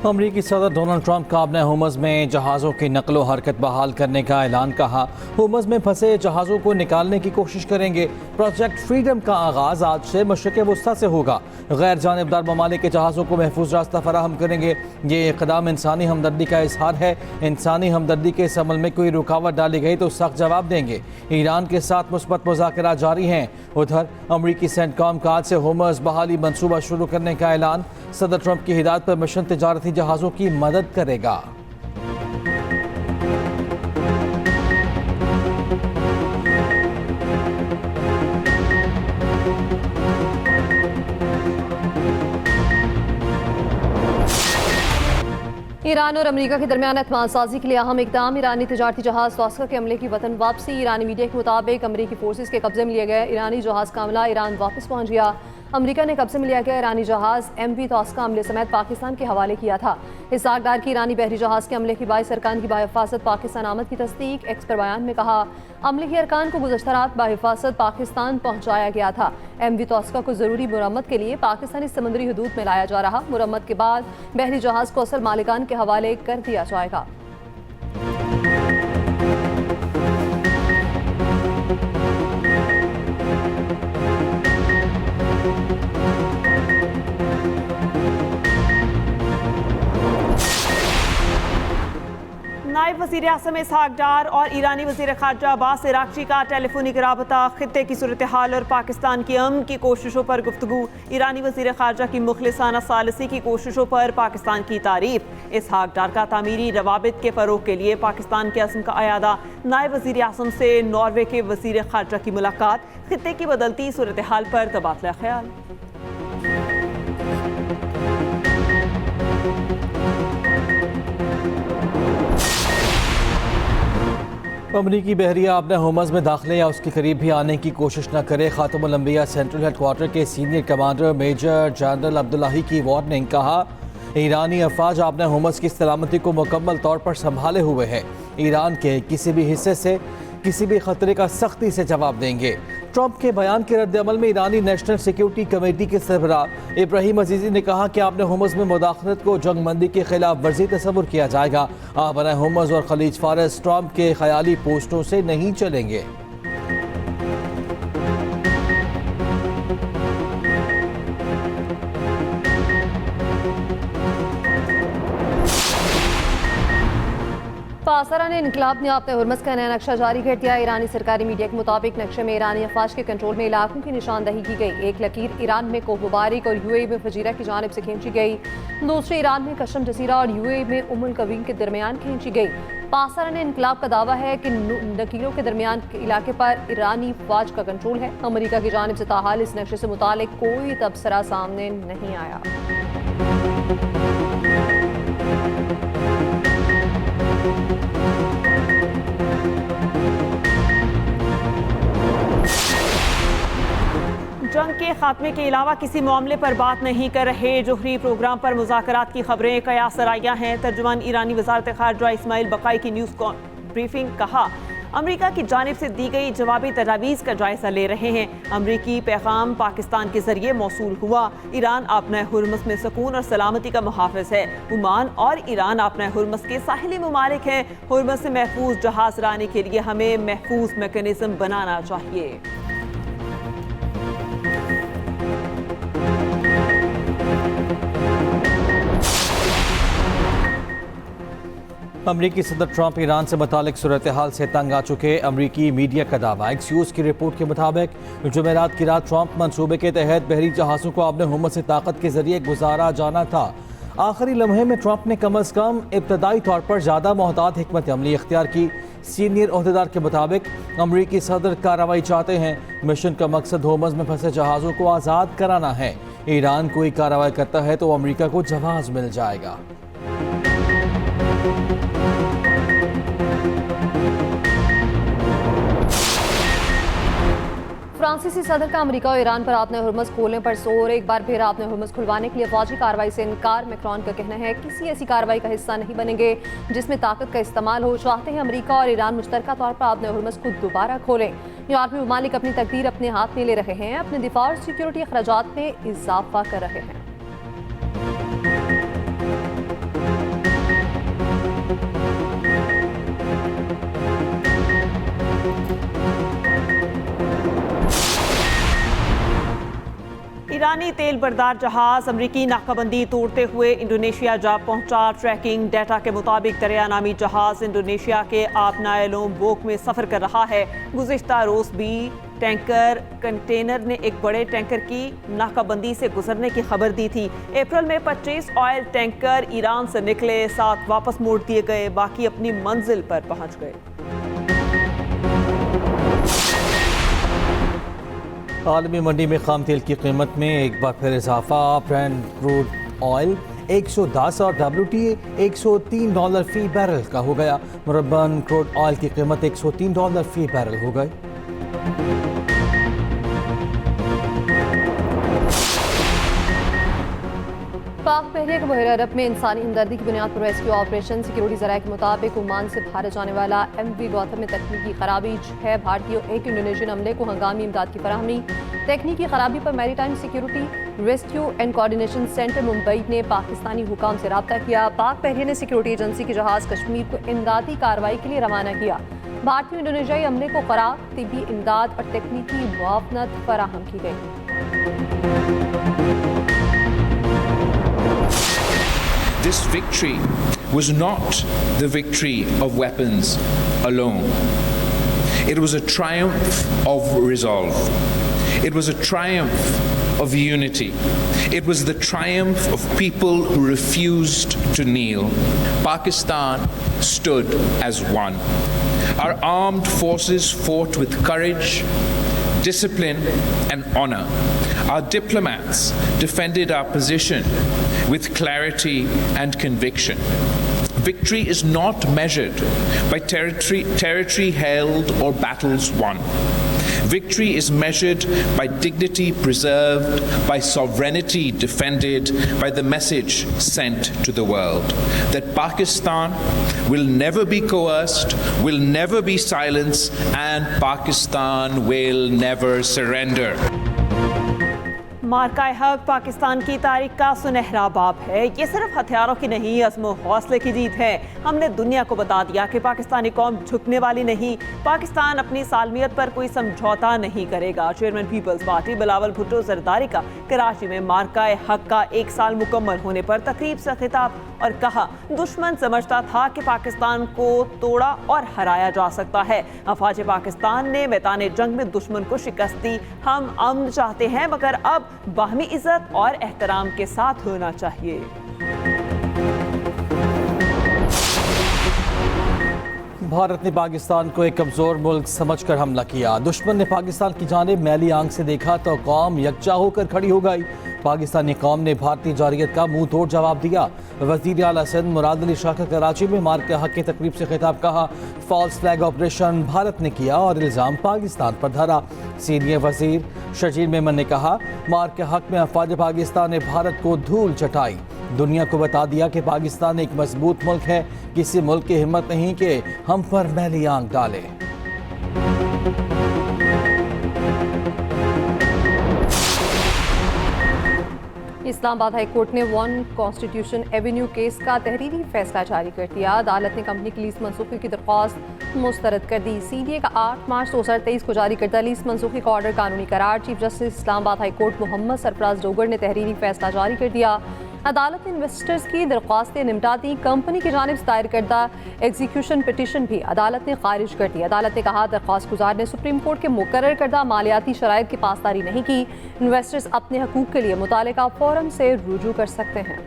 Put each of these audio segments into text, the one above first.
अमरीकी सदर Donald Trump का अपने हुमस में जहाज़ों की नकलो हरकत बहाल करने का ऐलान। कहा हुमस में फंसे जहाज़ों को निकालने की कोशिश करेंगे। प्रोजेक्ट फ्रीडम का आगाज़ आज से मशरिक़ वस्ता से होगा। गैर जानिबदार ममालिक के जहाज़ों को महफूज रास्ता फराहम करेंगे। ये इक़दाम इंसानी हमदर्दी का इजहार है। इंसानी हमदर्दी के इस अमल में कोई रुकावट डाली गई तो सख्त जवाब देंगे। ईरान के साथ मुस्बत मुज़ाकरात जारी हैं। उधर अमरीकी सेंटकॉम का आज से हुमस बहाली मनसूबा शुरू करने का ऐलान। सदर ट्रंप की हिदायत पर मिशन तिजारती जहाज़ों की मदद करेगा। ईरान और अमेरिका के दरमियान एतमाद साजी के लिए अहम इकदाम। ईरानी तिजारती जहाज़ तोस्का के अमले की वतन वापसी। ईरानी मीडिया के मुताबिक अमरीकी फोर्सेस के कब्जे में लिया गया ईरानी जहाज़ का अमला ईरान वापस पहुंच गया। अमेरिका ने कब्जे में लिया गया ईरानी जहाज़ MV तोस्का अमले समेत पाकिस्तान के हवाले किया था। इस आगदार की ईरानी बहरी जहाज़ के अमले की 22 अरकान की बाहिफाजत पाकिस्तान आमद की तस्दीक। एक्स पर बयान में कहा अमले के अरकान को गुज़श्ता रात बाहिफाजत पाकिस्तान पहुँचाया गया था। MV तोस्का को ज़रूरी मुरम्मत के लिए पाकिस्तानी समुद्री हदूद में लाया जा रहा। मुरम्मत के बाद बहरी जहाज़ को असल मालिकान के हवाले कर दिया जाएगा। नायब वज़ीर आज़म इसहाक डार और ईरानी वज़ीर ख़ारजा अब्बास इराक़ची का टेलीफोनिक राबता। ख़ित्ते की सूरत हाल और पाकिस्तान की अमन की कोशिशों पर गुफ्तगू। ईरानी वज़ीर ख़ारजा की मुखलिसाना सालसी की कोशिशों पर पाकिस्तान की तारीफ। इसहाक डार का तामीरी रवाबित के फ़रोग़ के लिए पाकिस्तान के अज़्म का अयादा। नायब वज़ीर आज़म से नॉर्वे के वज़ीर ख़ारजा की मुलाकात। ख़ित्ते की बदलती सूरत हाल पर तबादला ख्याल। अमरीकी बहरिया अपने हुमस में दाखिले या उसके करीब भी आने की कोशिश न करे। खातमुल अंबिया सेंट्रल हेडक्वार्टर के senior commander major general Abdullahi की वार्निंग। कहा ईरानी अफवाज अपने हुमस की सलामती को मुकम्मल तौर पर संभाले हुए है। ईरान के किसी भी हिस्से से किसी भी खतरे का सख्ती से जवाब देंगे। ट्रंप के बयान के रद्द-ए-अमल में ईरानी नेशनल सिक्योरिटी कमेटी के सरबराह इब्राहिम अजीजी ने कहा कि आपने हुमस में मुदाखलत को जंगबंदी के खिलाफ वर्जी तस्वुर किया जाएगा। आपने हुमस और खलीज फारस ट्रंप के ख्याली पोस्टों से नहीं चलेंगे। पासरान इनकलाब ने अपने हुर्मस का नया नक्शा जारी कर दिया। ईरानी सरकारी मीडिया के मुताबिक नक्शे में ईरानी अफवाज के कंट्रोल में इलाकों की निशानदही की गई। एक लकीर ईरान में कोह मुबारिक और UAE में फजीरा की जानिब से खींची गई। दूसरी ईरान में कशम जजीरा और UAE में उमुल कवीन के दरमियान खींची गई। पासरान इनकलाब का दावा है कि नकीलों के दरमियान के इलाके पर ईरानी अफवाज का कंट्रोल है। अमरीका की जानिब से ताहाल इस नक्शे से मुतालिक कोई तबसरा सामने नहीं आया। जंग के खात्मे के अलावा किसी मामले पर बात नहीं कर रहे। जोहरी प्रोग्राम पर मुज़ाकरात की खबरें कयास सराइया हैं। तर्जुमान ईरानी वज़ारत ख़ारजा इस्माइल बक़ाई की न्यूज़ ब्रीफिंग। कहा अमरीका की जानिब से दी गई जवाबी तजावीज़ का जायज़ा ले रहे हैं। अमरीकी पैगाम पाकिस्तान के जरिए मौसूल हुआ। ईरान अपने हुर्मस में सुकून और सलामती का मुहाफ़िज़ है। ओमान और ईरान अपने हुर्मस के साहिली ममालिक हैं। हुर्मस से महफूज जहाज़ लाने के लिए हमें महफूज मैकेनिज़्म बनाना चाहिए। अमरीकी सदर ट्रंप ईरान से मुतालिक सूरत हाल से तंग आ चुके। अमरीकी मीडिया का दावा। एक्सियोस की रिपोर्ट के मुताबिक जुमेरात की रात ट्रंप मंसूबे के तहत बहरी जहाज़ों को अपने हुमस से ताकत के जरिए गुजारा जाना था। आखिरी लम्हे में ट्रंप ने कम अज़ कम इब्तदाई तौर पर ज़्यादा मोहतात हिकमत अमली इख्तियार की। सीनियर ओहदेदार के मुताबिक अमरीकी सदर कार्रवाई चाहते हैं। मिशन का मकसद हुमस में फंसे जहाज़ों को आज़ाद कराना है। ईरान कोई कार्रवाई करता है तो अमरीका को जवाब मिल जाएगा। फ्रांसीसी सदर का अमेरिका और ईरान पर आपने हुर्मस खोलने पर जोर। एक बार फिर आपने हुर्मस खुलवाने के लिए फौजी कार्रवाई से इनकार। मैक्रोन का कहना है किसी ऐसी कार्रवाई का हिस्सा नहीं बनेंगे जिसमें ताकत का इस्तेमाल हो। चाहते हैं अमेरिका और ईरान मुश्तरका तौर पर आपने हुर्मस को दोबारा खोलें। यूरोपीय ममालिक अपनी तकदीर अपने हाथ में ले रहे हैं। अपने दिफा और सिक्योरिटी अखराजात में इजाफा कर रहे हैं। ईरानी तेल बरदार जहाज अमरीकी नाकाबंदी तोड़ते हुए इंडोनेशिया जा पहुंचा। ट्रैकिंग डेटा के मुताबिक दरिया नामी जहाज इंडोनेशिया के आबनाए लोम्बोक में सफर कर रहा है। गुज़िश्ता रोज़ भी टैंकर कंटेनर ने एक बड़े टैंकर की नाकाबंदी से गुजरने की खबर दी थी। अप्रैल में 25 ऑयल टैंकर ईरान से निकले, 7 वापस मोड़ दिए गए, बाकी अपनी मंजिल पर पहुंच गए। आलमी मंडी में खाम तेल की कीमत में एक बार फिर इजाफा। ब्रेंट क्रूड ऑयल 110 और WTI $103 फी बैरल का हो गया। मुरब्बन क्रूड ऑयल की कीमत $103 फी बैरल हो गई। पाक बहरिया के बहर अरब में इंसानी हमदर्दी की बुनियाद पर रेस्क्यू ऑपरेशन। सिक्योरिटी जराये के मुताबिक ओमान से भारत जाने वाला MV गौतम में तकनीकी खराबी, 6 भारतीय और 1 इंडोनेशियन अमले को हंगामी इमदाद की फराहमी। तकनीकी खराबी पर maritime security rescue and coordination centre Mumbai ने पाकिस्तानी हुकाम से रब्ता किया। पाक बहरिया ने सिक्योरिटी एजेंसी के जहाज कश्मीर को इमदादी कार्रवाई के लिए रवाना किया। भारतीय इंडोनेशियाई अमले को क़रार, तिब्बी इमदाद और तकनीकी मुआवनत फराहम की गई। This victory was not the victory of weapons alone. It was a triumph of resolve. It was a triumph of unity. It was the triumph of people who refused to kneel. Pakistan stood as one. Our armed forces fought with courage, discipline, and honor. Our diplomats defended our position with clarity and conviction. Victory is not measured by territory held or battles won. Victory is measured by dignity preserved, by sovereignty defended, by the message sent to the world that Pakistan will never be coerced, will never be silenced, and Pakistan will never surrender. मार्का हक पाकिस्तान की तारीख का सुनहरा बाब है। ये सिर्फ हथियारों की नहीं, अज़्म हौसले की जीत है। हमने दुनिया को बता दिया कि पाकिस्तानी कौम झुकने वाली नहीं। पाकिस्तान अपनी सालमियत पर कोई समझौता नहीं करेगा। चेयरमैन पीपल्स पार्टी बिलावल भुट्टो जरदारी का कराची में मार्का हक का 1 साल मुकम्मल होने पर तकरीब से खिताब और कहा, दुश्मन समझता था कि पाकिस्तान को तोड़ा और हराया जा सकता है। अफवाज पाकिस्तान ने मैदान जंग में दुश्मन को शिकस्त दी। हम अमन चाहते हैं, मगर अब बाहमी इज्जत और एहतराम के साथ होना चाहिए। भारत ने पाकिस्तान को एक कमज़ोर मुल्क समझकर हमला किया। दुश्मन ने पाकिस्तान की जानिब मैली आंख से देखा तो कौम यकजा होकर खड़ी हो गई। पाकिस्तानी कौम ने भारतीय जारियत का मुंह तोड़ जवाब दिया। वज़ीर आला सिंध मुराद अली शाह का कराची में मार्का हक की तकरीब से खिताब कहा, फॉल्स फ्लैग ऑपरेशन भारत ने किया और इल्ज़ाम पाकिस्तान पर धरा। सीनियर वज़ीर शजीर मेमन ने कहा, मार्का हक में अफवाज पाकिस्तान ने भारत को धूल चटाई, दुनिया को बता दिया कि पाकिस्तान एक मजबूत मुल्क है। किसी मुल्क की हिम्मत नहीं कि हम पर मैली आंख डाले। इस्लामाबाद हाई कोर्ट ने 1 कॉन्स्टिट्यूशन एवेन्यू केस का तहरीरी फैसला जारी कर दिया। अदालत ने कंपनी की लीज मनसूखी की दरख्वास्त मुस्तरद कर दी। CDA का 8 मार्च 2023 को जारी करदा लीज मनसूखी का ऑर्डर कानूनी करार। Chief justice Islamabad high court Mohammad Sarfaraz Dogar ने तहरीरी फैसला जारी कर दिया। अदालत ने इन्वेस्टर्स की दरख्वास्तें निपटा दी। कंपनी की जानिब से दायर करदा एग्जीक्यूशन पिटीशन भी अदालत ने खारिज कर दी। अदालत ने कहा, दरख्वास्त गुजार ने सुप्रीम कोर्ट के मुकर्रर करदा मालियाती शराइत की पासदारी नहीं की। इन्वेस्टर्स अपने हकूक के लिए मुतालिका फौरन से रुजू कर सकते हैं।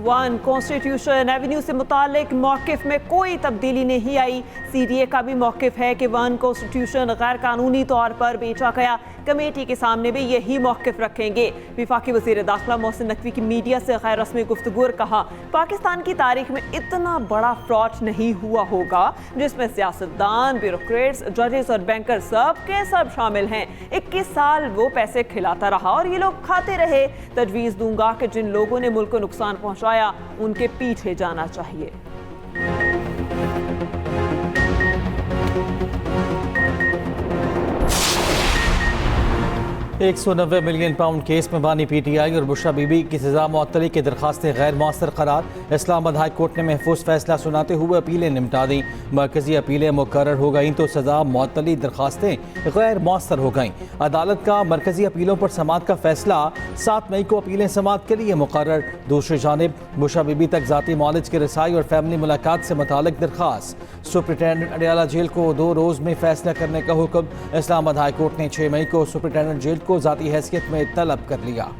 वन कॉन्स्टिट्यूशन एवेन्यू से मुतालिक मौक़िफ़ में कोई तब्दीली नहीं आई। CDA का भी मौक़िफ़ है कि 1 कॉन्स्टिट्यूशन गैर कानूनी तौर पर बेचा गया। कमेटी के सामने भी यही मौक़िफ़ रखेंगे। वफाकी वज़ीर दाखिला मोहसिन नकवी की मीडिया से गैर रस्मी गुफ्तगू और कहा, पाकिस्तान की तारीख में इतना बड़ा फ्रॉड नहीं हुआ होगा जिसमें सियासतदान, ब्यूरोक्रेट्स, जजेस और बैंकर सब के सब शामिल हैं। 21 साल वो पैसे खिलाता रहा और ये लोग खाते रहे। तजवीज़ दूंगा कि जिन लोगों ने मुल्क को नुकसान पहुँचाया उनके पीछे जाना चाहिए। 190 मिलियन पाउंड केस में बानी PTI और बुशरा बीबी की सजा मुअत्तली की दरखास्तें गैर मौसर करार। इस्लामाबाद हाई कोर्ट ने महफूज फैसला सुनाते हुए अपीलें निपटा दी। मरकजी अपीलें मुकर्रर हो गईं तो सजा मुअत्तली दरखास्तें गैर मौसर हो गईं। अदालत का मरकजी अपीलों पर समाअत का फैसला 7 मई को अपीलें समाअत के लिए मुकर्रर। दूसरी जानिब बुशरा बीबी तक ज़ाती मॉलेज की रसाई और फैमिली मुलाकात से मुतालिक दरखास्त। सुप्रिटेंडेंट अडियाला जेल को 2 रोज़ में फैसला करने का हुक्म। इस्लामाबाद हाई कोर्ट ने 6 मई को सुप्रिटेंडेंट जेल को ज़ाती हैसियत में तलब कर लिया।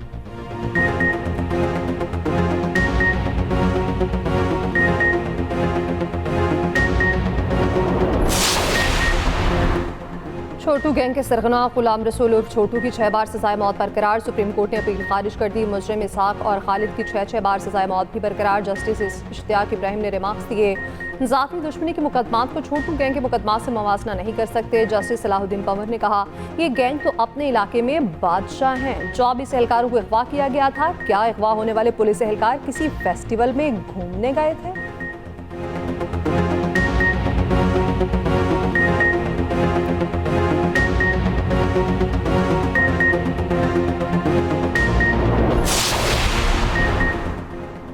छोटू गैंग के सरगना गुलाम रसूल उर्फ छोटू की 6 बार सजाए मौत बरकरार। सुप्रीम कोर्ट ने अपील खारिज कर दी। मुजरिम इसहाक और खालिद की 6 बार सजाए मौत भी बरकरार। जस्टिस इश्तियाक इब्राहिम ने रिमार्क्स दिए, ज़ाती दुश्मनी के मुकदमात को छोटू गैंग के मुकदमात से मवाजना नहीं कर सकते। जस्टिस सलाहुद्दीन पंवर ने कहा, ये गैंग तो अपने इलाके में बादशाह हैं। 24 एहलकारों को अगवा किया गया था। क्या अगवा होने वाले पुलिस एहलकार किसी फेस्टिवल में घूमने गए थे?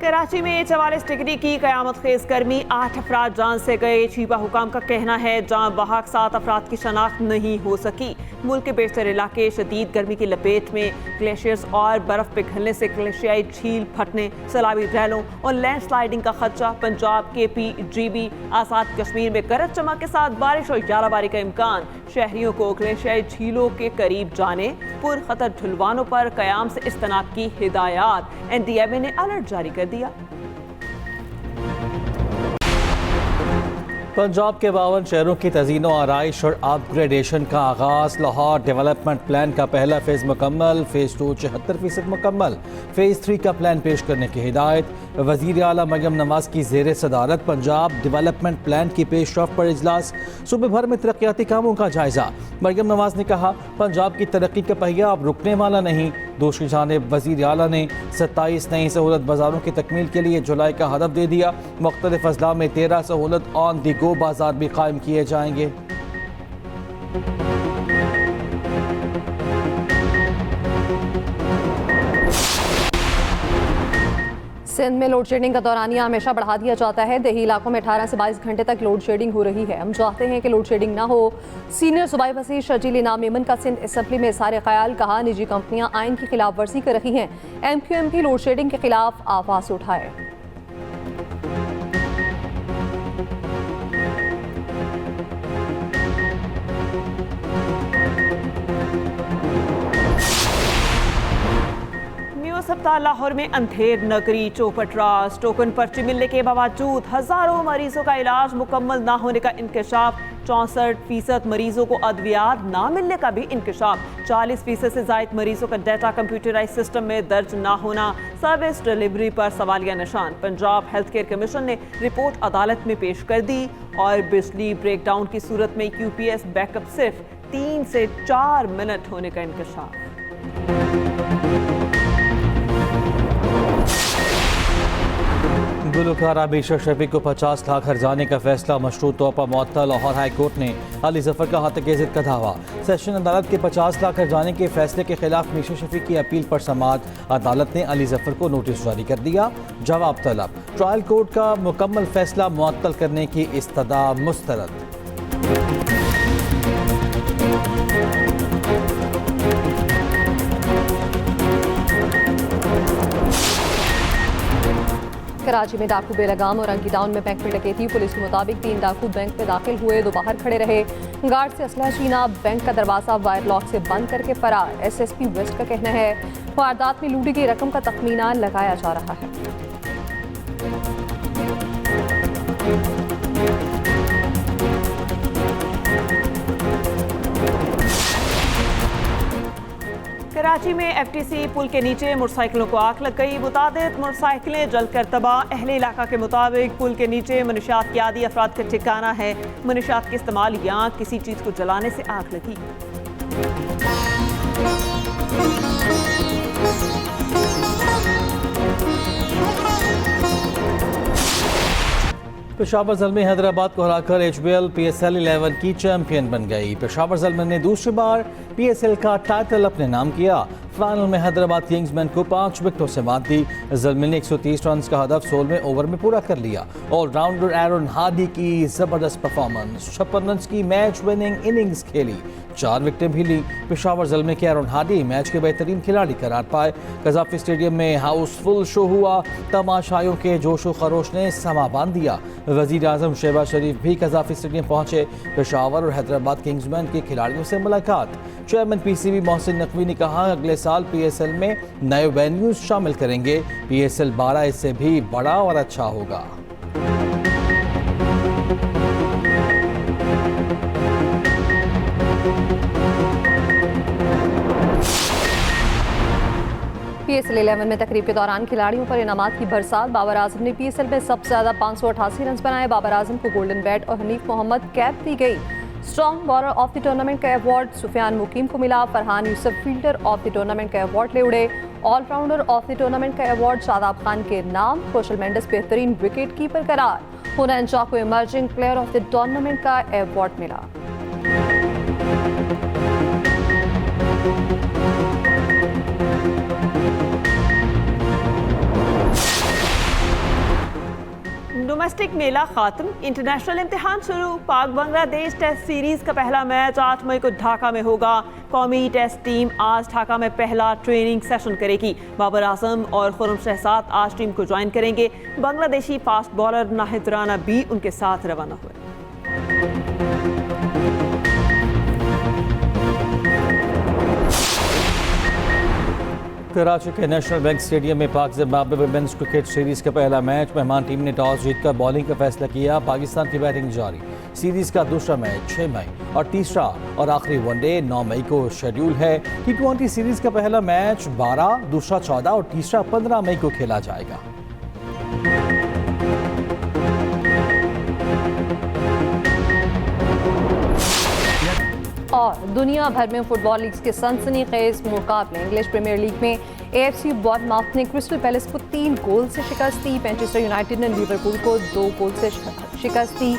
कराची में 44 डिग्री की कयामत खेज गर्मी, 8 अफराद जान से गए। चीफा हुकाम का कहना है जान बहक 7 अफराद की शनाख्त नहीं हो सकी। मुल्क के बेशतर इलाके शदीद गर्मी की लपेट में। ग्लेशियर्स और बर्फ पिघलने से ग्लेशियाई झील फटने, सैलाबी रैलों और लैंड स्लाइडिंग का खदशा। पंजाब, KP, GB, आज़ाद कश्मीर में गरज चमक के साथ बारिश और याराबारी का इम्कान। शहरियों को ग्लेशियाई झीलों के करीब जाने, पुरखतर ढुलवानों पर कयाम से इज्तनाब की हिदायत। NDMA ने अलर्ट जारी कर दिया। पंजाब के 52 शहरों की तज़ीनो आराइश और अपग्रेडेशन का आगाज़। लाहौर डेवलपमेंट प्लान का पहला फेज़ मुकम्मल। फ़ेज़ 2 74% मुकम्मल। फ़ेज़ 3 का प्लान पेश करने की हिदायत। वज़ीर आला मरियम नवाज की ज़ेर सदारत पंजाब डेवलपमेंट प्लान की पेशरफ पर इजलास। सूबे भर में तरक्याती कामों का जायज़ा। मरियम नवाज ने कहा, पंजाब की तरक्की का पहिया अब रुकने वाला नहीं। दूसरी जानिब वज़ीर आला ने 27 नई सहूलत बाज़ारों की तकमील के लिए जुलाई का हदफ दे दिया। मुख्तलिफ अजला में 13 सहूलत ऑन दी गो बाजार भी कायम किए जाएंगे। सिंध में लोड शेडिंग का दौरानिया हमेशा बढ़ा दिया जाता है। देही इलाकों में 18 से 22 घंटे तक लोड शेडिंग हो रही है। हम चाहते हैं कि लोड शेडिंग ना हो। सीनियर सूबाई वज़ीर शर्जील इनाम मेमन का सिंध असम्बली में इज़हार ख्याल। कहा, निजी कंपनियां आइन की खिलाफ वर्जी कर रही हैं। MQM की लोड शेडिंग के खिलाफ आवाज़ उठाए। अस्पताल लाहौर में अंधेर नगरी चौपट राज। टोकन पर्ची मिलने के बावजूद हजारों मरीजों का इलाज मुकम्मल ना होने का इंकशाफ। 64% मरीजों को अद्वियात ना मिलने का भी इंकशाफ। 40% से ज़ायद मरीजों का डाटा कंप्यूटराइज सिस्टम में दर्ज ना होना। सर्विस डिलीवरी पर सवालिया निशान। पंजाब हेल्थ केयर कमीशन ने रिपोर्ट अदालत में पेश कर दी। और बिजली ब्रेकडाउन की सूरत में UPS बैकअप सिर्फ 3 से 4 मिनट होने का इंकशाफ। गुलकार आबिशा शफीक को 50 लाख हर्जाने का फैसला मशरूत तौर पर मुअत्तल। लाहौर हाई कोर्ट ने अली जफर का हत्या की इज़्ज़त का दावा। सेशन अदालत के 50 लाख हर्जाने के फैसले के खिलाफ मीशा शफीक की अपील पर समाअत। अदालत ने अली जफर को नोटिस जारी कर दिया। जवाब तलब। ट्रायल कोर्ट का मुकम्मल फैसला मुअत्तल करने की इस्तदा मुस्तरद। कराची में डाकू बेलगाम और अंकी टाउन में बैंक में डकैती। पुलिस के मुताबिक 3 डाकू बैंक में दाखिल हुए, 2 बाहर खड़े रहे। गार्ड से असलहा छीना, बैंक का दरवाजा वायर लॉक से बंद करके फरार। SSP वेस्ट का कहना है वारदात में लूटी गई रकम का तखमीना लगाया जा रहा है। कराची में FTC पुल के नीचे मोटरसाइकिलों को आग लग गई। मुतादिद मोटरसाइकिलें जलकर तबाह। अहले इलाका के मुताबिक पुल के नीचे मनशियात के आदी अफराद का ठिकाना है। मनशियात के इस्तेमाल या किसी चीज़ को जलाने से आग लगी। पेशावर ज़ल्मी हैदराबाद को हराकर HBL PSL 11 की चैंपियन बन गई। पेशावर ज़ल्मी ने दूसरी बार PSL का टाइटल अपने नाम किया। फाइनल में हैदराबाद किंग्समैन को 5 विकेटों से मात दी। ज़ल्मी ने 130 रन का हदफ 16वें ओवर में पूरा कर लिया। ऑलराउंडर एरन हार्डी की जबरदस्त परफॉर्मेंस, 56 रन की मैच विनिंग इनिंग्स खेली, 4 विकेटें भी ली। पेशावर ज़ल्मी के एरन हार्डी मैच के बेहतरीन खिलाड़ी करार पाए। कज़ाफ़ी स्टेडियम में हाउसफुल शो हुआ। तमाशाइयों के जोश व खरोश ने समा बांध दिया। वज़ीर आज़म शहबाज शरीफ भी कज़ाफ़ी स्टेडियम पहुंचे। पेशावर और हैदराबाद किंग्समैन के खिलाड़ियों से मुलाकात। चेयरमैन PCB मोहसिन नकवी ने कहा अगले साल PSL में नए वेन्यूज शामिल करेंगे। PSL 12 इससे भी बड़ा और अच्छा होगा। PSL 11 में तकरीब के दौरान खिलाड़ियों पर इनामात की बरसात। बाबर आजम ने PSL में सबसे ज्यादा 588 रन बनाए। बाबर आजम को गोल्डन बैट और हनीफ मोहम्मद कैप दी गई। Strong bowler of the tournament का अवार्ड सुफियान मुकीम को मिला। Farhan Yusuf fielder of the tournament का अवार्ड ले उड़े। ऑलराउंडर ऑफ द टूर्नामेंट का अवार्ड शादाब खान के नाम। कौशल मेंडिस बेहतरीन विकेट कीपर करार। हुनैन शाह को emerging player of the tournament का अवार्ड मिला। डोमेस्टिक मेला खात्म, इंटरनेशनल इम्तिहान शुरू। पाक बांग्लादेश टेस्ट सीरीज का पहला मैच 8 मई को ढाका में होगा। कौमी टेस्ट टीम आज ढाका में पहला ट्रेनिंग सेशन करेगी। बाबर आजम और खुर्रम शहजाद आज टीम को ज्वाइन करेंगे। बांग्लादेशी फास्ट बॉलर नाहिद राना भी उनके साथ रवाना हुए। कराची के नेशनल बैंक स्टेडियम में पाक ज़िम्बाब्वे वुमेन्स क्रिकेट सीरीज का पहला मैच। मेहमान टीम ने टॉस जीतकर बॉलिंग का फैसला किया। पाकिस्तान की बैटिंग जारी। सीरीज का दूसरा मैच 6 मई और तीसरा और आखिरी वनडे 9 मई को शेड्यूल है। T20 सीरीज का पहला मैच 12, दूसरा 14 और तीसरा 15 मई को खेला जाएगा। और दुनिया भर में फुटबॉल लीग्स के सनसनीखेज मुकाबले। इंग्लिश प्रीमियर लीग में AFC बॉर्नमाउथ ने क्रिस्टल पैलेस को 3 गोल से शिकस्त दी। मैनचेस्टर यूनाइटेड ने लिवरपूल को 2 गोल से शिकस्त दी।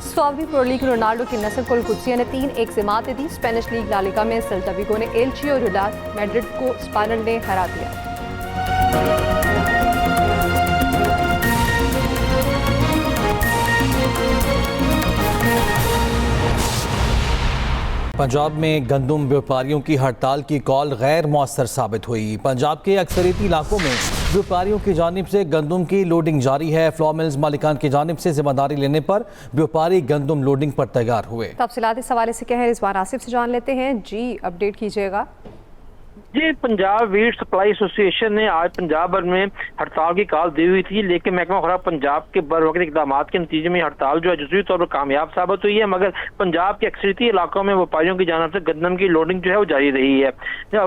सऊदी प्रो लीग रोनाल्डो की नस्ल कुल कुदसिया ने 3-1 से मात दी। स्पेनिश लीग ला लीगा में सेल्टा विगो ने एल्ची और रियल मैड्रिड को स्पेनल ने हरा दिया। पंजाब में गंदम व्यापारियों की हड़ताल की कॉल गैर मौसर साबित हुई। पंजाब के अक्सरियती इलाकों में व्यापारियों की जानिब से गंदम की लोडिंग जारी है। फ्लॉ मिल्स मालिकान की जानिब से जिम्मेदारी लेने पर व्यापारी गंदम लोडिंग पर तैयार हुए। तफसीलात इस हवाले से क्या है, इस बार आसिफ से जान लेते हैं। जी अपडेट कीजिएगा। जी, पंजाब वीट सप्लाई एसोसिएशन ने आज पंजाब भर में हड़ताल की कॉल दी हुई थी, लेकिन महकमा खुराक पंजाब के बरवक्त इकदाम के नतीजे में हड़ताल जो है जुज़वी तौर पर कामयाब साबित हुई है। मगर पंजाब के अक्सरियती इलाकों में व्यापारियों की जानिब से गंदम की लोडिंग जो है वो जारी रही है।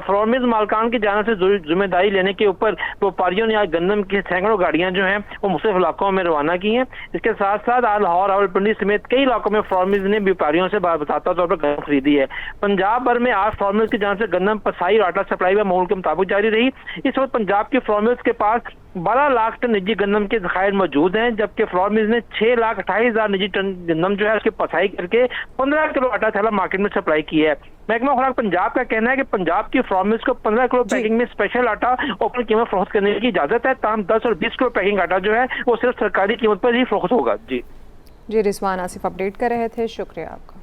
फ्लोरमिज मालकान की जानिब से जिम्मेदारी लेने के ऊपर व्यापारियों ने आज गंदम की सैकड़ों गाड़ियां जो हैं वो मुख्तलिफ इलाकों में रवाना की हैं। इसके साथ साथ आज लाहौर, रावलपिंडी समेत कई इलाकों में फ्लोरमिज ने व्यापारियों से बताता तौर पर गंदम खरीदी है। पंजाब भर में आज फ्लोरमिज की जानिब से गंदम पसाई और आटा सप्लाई व मामूल के मुताबिक जारी रही। इस वक्त पंजाब की फ्लोर मिल्स के पास 12 लाख टन निजी गंदम के जखायर मौजूद हैं, जबकि फ्लोर मिल्स ने 6,28,000 निजी टन गंदम जो है उसकी पसाई करके 15 किलो आटा थैला मार्केट में सप्लाई की है। महकमा खुराक पंजाब का कहना है कि पंजाब की फ्लोर मिल्स को 15 किलो पैकिंग में स्पेशल आटा ओपन कीमत फरोख्त करने की इजाजत है, ताहम 10 और 20 किलो पैकिंग आटा जो है वो सिर्फ सरकारी कीमत पर ही फरोख्त होगा। जी रिजवान आसिफ अपडेट कर रहे थे, शुक्रिया आपका।